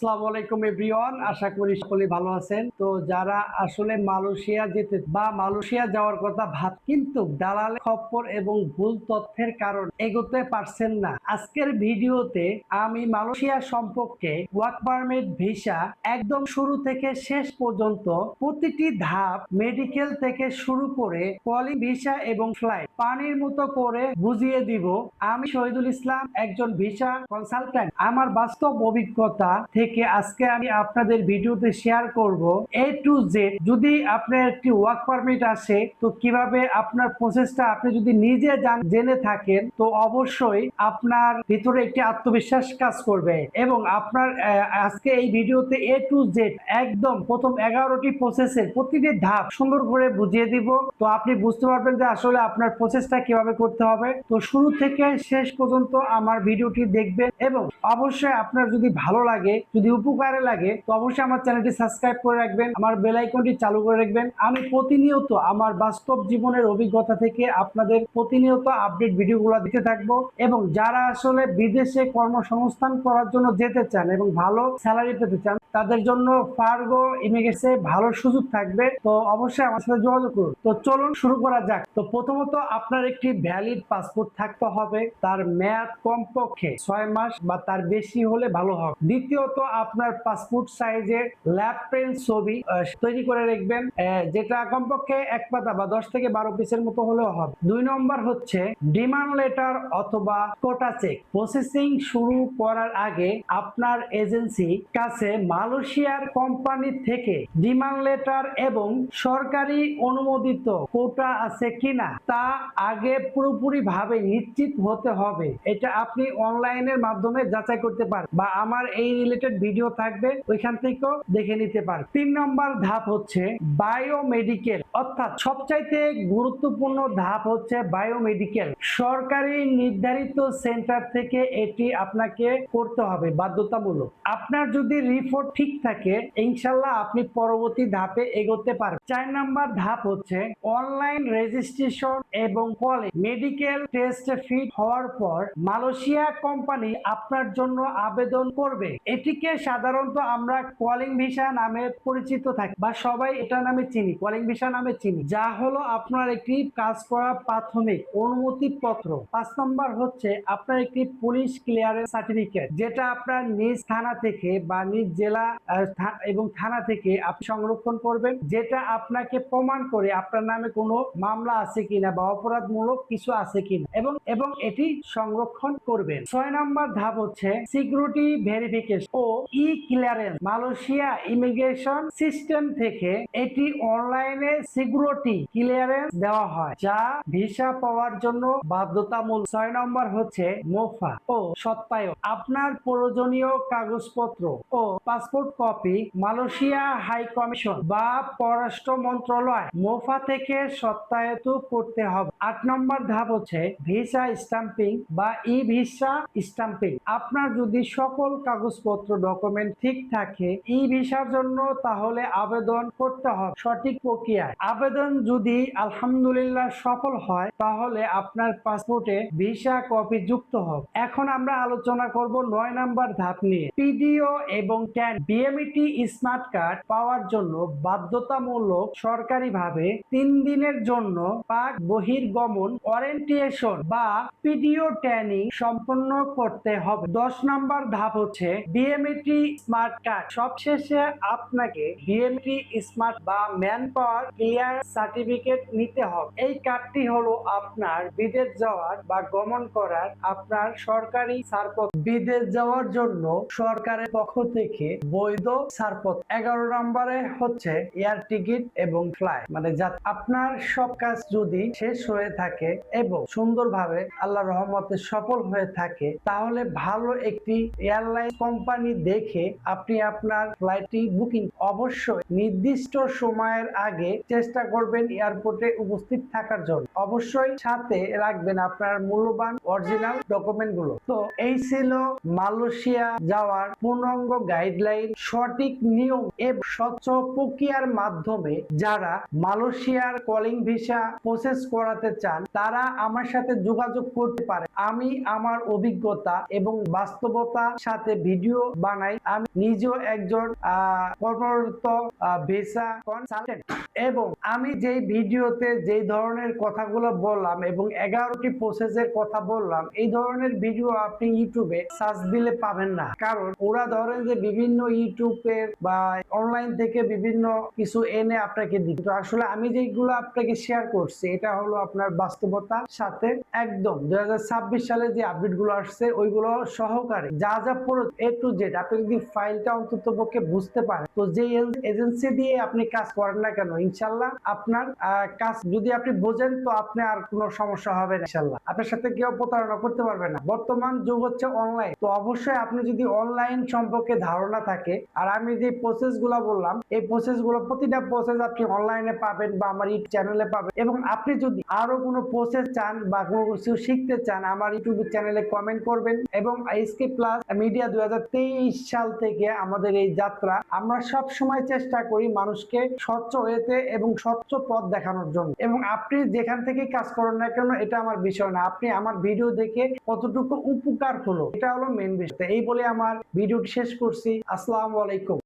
আসসালামু আলাইকুম এভরিওয়ান, আশা করি সকলে ভালো আছেন। তো যারা আসলে মালয়েশিয়া যেতে বা মালয়েশিয়া যাওয়ার কথা ভাব কিন্তু দালালের খপ্পর এবং ভুল তথ্যের কারণে এগোতে পারছেন না, আজকের ভিডিওতে আমি মালয়েশিয়া সম্পর্কে ওয়ার্ক পারমিট, ভিসা একদম শুরু থেকে শেষ পর্যন্ত প্রতিটি ধাপ, মেডিকেল থেকে শুরু করে কলিং ভিসা এবং ফ্লাইট পানির মতো করে বুঝিয়ে দিব। আমি শহীদুল ইসলাম, একজন ভিসা কনসালট্যান্ট। আমার বাস্তব অভিজ্ঞতা থেকে আজকে আমি আপনাদের ভিডিওতে শেয়ার করব A to Z। যদি আপনার একটি ওয়ার্ক পারমিট আসে তো কিভাবে আপনার প্রসেসটা আপনি যদি নিজে জেনে থাকেন তো অবশ্যই আপনার ভিতরে একটি আত্মবিশ্বাস কাজ করবে এবং আপনার আজকে এই ভিডিওতে A to Z একদম প্রথম 11টি প্রসেসের প্রতিটি ধাপ সুন্দর করে বুঝিয়ে দিব। তো আপনি বুঝতে পারবেন যে আসলে আপনার প্রসেসটা কিভাবে করতে হবে। তো শুরু থেকে শেষ পর্যন্ত আমার ভিডিওটি দেখবেন এবং অবশ্যই আপনার যদি ভালো লাগে, যদি উপকারে লাগে তো অবশ্যই আমার চ্যানেলটি সাবস্ক্রাইব করে রাখবেন, আমার বেল আইকনটি চালু করে রাখবেন। আমি প্রতিনিয়ত আমার বাস্তব জীবনের অভিজ্ঞতা থেকে আপনাদের প্রতিনিয়ত আপডেট ভিডিওগুলো দিতে থাকবো এবং যারা আসলে বিদেশে কর্মসংস্থান করার জন্য যেতে চান এবং ভালো স্যালারি পেতে চান তাদের জন্য ফার্গো ইমিগ্রেশনে ভালো সুযোগ থাকবে। তো অবশ্যই আমার সাথে যোগাযোগ করুন। তো চলুন শুরু করা যাক। তো প্রথমত আপনার একটি ভ্যালিড পাসপোর্ট থাকতে হবে, তার মেয়াদ কমপক্ষে 6 মাস বা তার বেশি হলে ভালো হবে। দ্বিতীয়ত আপনার পাসপোর্ট সাইজের ল্যাব প্রিন্ট ছবি তৈরি করে রাখবেন, যেটা কমপক্ষে 1 পাতা বা 10 থেকে 12 পিসের মতো হলেও হবে। 2 নম্বর হচ্ছে ডিমান্ড লেটার অথবা কোটা চেক। প্রসেসিং শুরু করার আগে আপনার এজেন্সি কাছে মালয়েশিয়ার কোম্পানি থেকে ডিমান্ড লেটার এবং সরকারি অনুমোদিত কোটা আছে কিনা তা আগে পুরোপুরি ভাবে নিশ্চিত হতে হবে। এটা আপনি অনলাইনের মাধ্যমে যাচাই করতে পারেন বা আমার এই রিলেটেড ভিডিও থাকবে, ওইখান থেকেও দেখে নিতে পারেন। 3 নম্বর ধাপ হচ্ছে বায়োমেডিকেল, অর্থাৎ সবচাইতে গুরুত্বপূর্ণ ধাপ হচ্ছে বায়োমেডিকেল। সরকারি নির্ধারিত সেন্টার থেকে এটি আপনাকে করতে হবে বাধ্যতামূলক। আপনার যদি রিপোর্ট ঠিক থাকে ইনশাল্লাহ আপনি পরবর্তী ধাপে এগোতে পারবেন। 4 নম্বর ধাপ হচ্ছে অনলাইন রেজিস্ট্রেশন এবং কলিং। মেডিকেল টেস্ট ফিট হওয়ার পর মালয়েশিয়া কোম্পানি আপনার জন্য আবেদন করবে। এটিকে সাধারণত আমরা কলিং ভিসা নামে পরিচিত থাকি বা সবাই এটা নামে চিনি, কলিং ভিসা নামে চিনি, যা হলো আপনার একটি কাজ করা প্রাথমিক অনুমতিপত্র। 5 নম্বর হচ্ছে আপনার একটি পুলিশ ক্লিয়ারেন্স সার্টিফিকেট, যেটা আপনার নিজ থানা থেকে বা নিজ জেলা এবং থানা থেকে আপনি সংরক্ষণ করবেন, যেটা আপনাকে প্রমাণ করে আপনার নামে কোনো মামলা আছে কিনা বা অপরাধমূলক কিছু আছে কিনা এবং এটি সংরক্ষণ করবেন। 6 নম্বর ধাপ হচ্ছে সিকিউরিটি ভেরিফিকেশন ও ই ক্লিয়ারেন্স। মালয়েশিয়া ইমিগ্রেশন সিস্টেম থেকে এটি অনলাইনে সিকিউরিটি ক্লিয়ারেন্স দেওয়া হয়, যা ভিসা পাওয়ার জন্য বাধ্যতামূলক। 6 নম্বর হচ্ছে মোফা ও সত্যায়ন। আপনার প্রয়োজনীয় কাগজপত্র ও passport copy Malaysia high commission বা পররাষ্ট্র মন্ত্রণালয় মোফা থেকে সত্যায়িত করতে হবে। 8 নম্বর ধাপ হচ্ছে ভিসা স্টাম্পিং বা ই ভিসা স্টাম্পিং। আপনার যদি সকল কাগজপত্র ডকুমেন্ট ঠিক থাকে ই ভিসার জন্য তাহলে আবেদন করতে হবে সঠিক প্রক্রিয়ায়। আবেদন যদি আলহামদুলিল্লাহ সফল হয় তাহলে আপনার পাসপোর্টে ভিসা কপি যুক্ত হবে। এখন আমরা আলোচনা করব 9 নম্বর ধাপ নিয়ে। পিডিও এবং ট্যান বিএমইটি স্মার্ট কার্ড পাওয়ার জন্য বাধ্যতামূলক সরকারিভাবে 3 দিনের জন্য পাক বহির্গমন ওরিয়েন্টেশন বা পিডিও ট্রেনিং সম্পন্ন করতে হবে। 10 নম্বর ধাপ হচ্ছে বিএমইটি স্মার্ট কার্ড। সবশেষে আপনাকে বিএমইটি স্মার্ট বা ম্যান পাওয়ার ক্লিয়ার সার্টিফিকেট নিতে হবে। এই কার্ডটি হলো আপনার বিদেশ যাওয়ার বা গমন করার আপনার সরকারি ছাড়পত্র। বিদেশ যাওয়ার জন্য সরকারের পক্ষ থেকে বৈধ ছাড়পত্র। 11 নম্বরে হচ্ছে এয়ার টিকিট এবং ফ্লাইট, মানে আপনার সব কাজ যদি শেষ হয়ে থাকে এবং সুন্দরভাবে আল্লাহর রহমতে সফল হয়ে থাকে তাহলে ভালো একটি এয়ারলাইন কোম্পানি দেখে আপনি আপনার ফ্লাইটটি বুকিং। অবশ্যই নির্দিষ্ট সময়ের আগে চেষ্টা করবেন এয়ারপোর্টে উপস্থিত থাকার জন্য। অবশ্যই সাথে রাখবেন আপনার মূল্যবান অরিজিনাল ডকুমেন্ট গুলো। তো এই ছিল মালয়েশিয়া যাওয়ার পূর্ণাঙ্গ গাইডলাইন, সঠিক নিয়ম এবং স্বচ্ছ প্রক্রিয়ার মাধ্যমে যারা মালয়েশিয়ার কলিং ভিসা প্রসেস করাতে চান তারা আমার সাথে যোগাযোগ করতে পারে। আমি আমার অভিজ্ঞতা এবং বাস্তবতার সাথে ভিডিও বানাই। আমি নিজেও একজন কর্মরত ভিসা কনসালটেন্ট এবং আমি যেই ভিডিওতে যেই ধরনের কথাগুলো বললাম এবং 11টি প্রসেসের কথা বললাম, এই ধরনের ভিডিও আপনি ইউটিউবে সার্চ দিলে পাবেন না। কারণ ওরা ধরেন যে বিভিন্ন ইউটিউবের বা অনলাইন থেকে বিভিন্ন কিছু এনে আপনাকে দিবে। তো আসলে আমি যেগুলো আপনাকে শেয়ার করছি এটা হলো আপনার বাস্তবতার সাথে একদম 2026 সালে যে আপডেট গুলো আসছে ওইগুলো সহকারে যা যা পুরো A to Z আপনি যদি ফাইলটা অন্তত পক্ষে বুঝতে পারেন, তো যে এজেন্সি দিয়ে আপনি কাজ করেন না কেন, ইনশাল্লাহ আপনার কাজ যদি আপনি বোঝেন তো আপনি আর কোনো সমস্যা হবে না। ইনশাল্লাহ আপনার সাথে কেউ প্রতারণা করতে পারবে না। বর্তমান যুগ হচ্ছে অনলাইন, তো অবশ্যই আপনি যদি অনলাইন সম্পর্কে ধারণা থাকে, আর আমি যে প্রসেস গুলো বললাম এই প্রসেস গুলো প্রতিটা প্রসেস আপনি অনলাইনে পাবেন বা আমার ইউটিউব চ্যানেলে পাবেন। এবং আপনি যদি আরো কোনো প্রসেস চান বা কোনো কিছু শিখতে চান আমার ইউটিউব চ্যানেলে কমেন্ট করবেন। এবং এসকে প্লাস মিডিয়া 2023 সাল থেকে আমাদের এই যাত্রা, আমরা সব সময় চেষ্টা করি মানুষকে স্বচ্ছ ওয়েতে এবং স্বচ্ছ পথ দেখানোর জন্য। এবং আপনি যেখান থেকে কাজ করেন না কেন এটা আমার বিষয় না, আপনি আমার ভিডিও দেখে কতটুকু উপকার হলো এটা হলো মেইন বিষয়। এই বলে আমার ভিডিওটি শেষ করছি। আসসালামু আলাইকুম।